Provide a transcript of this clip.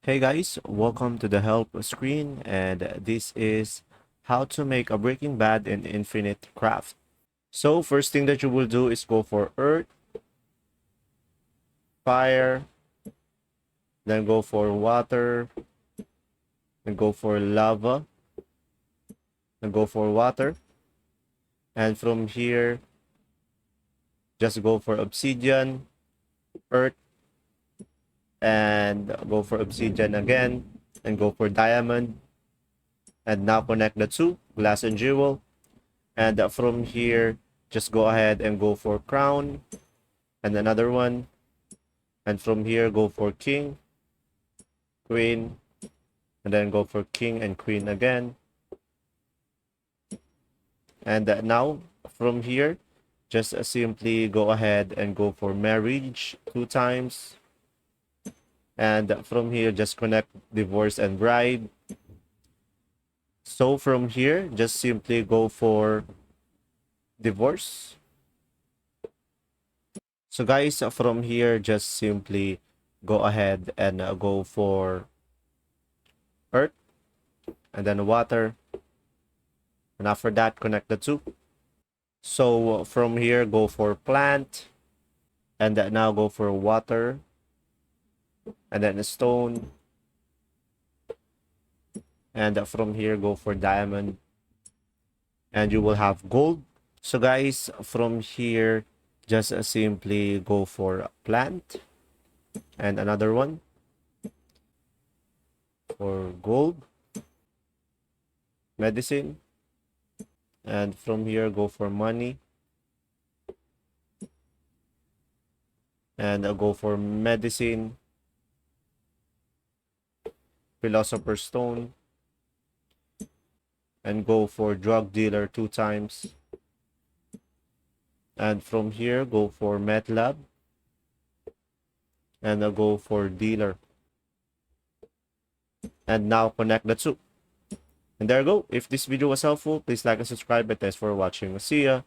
Hey guys, welcome to the help screen, and this is how to make a Breaking Bad in Infinite Craft. So first thing that you will do is go for earth, fire, then go for water, then go for lava, then go for water, and from here just go for obsidian, earth, and go for obsidian again, and go for diamond, and now connect the two, glass and jewel, and from here just go ahead and go for crown and another one, and from here go for king, queen, and then go for king and queen again. And now from here just simply go ahead and go for marriage 2 times, and from here just connect divorce and bride. So from here just simply go for divorce. So guys, from here just simply go ahead and go for earth and then water, and after that connect the two. So from here go for plant, and then now go for water, and then a stone, and from here go for diamond, and you will have gold. So guys, from here just simply go for plant and another one for gold, medicine, and from here go for money, and go for medicine, philosopher's stone, and go for drug dealer 2 times, and from here go for met lab, and go for dealer, and now connect the two. And there you go. If this video was helpful, please like and subscribe, and thanks for watching. See ya.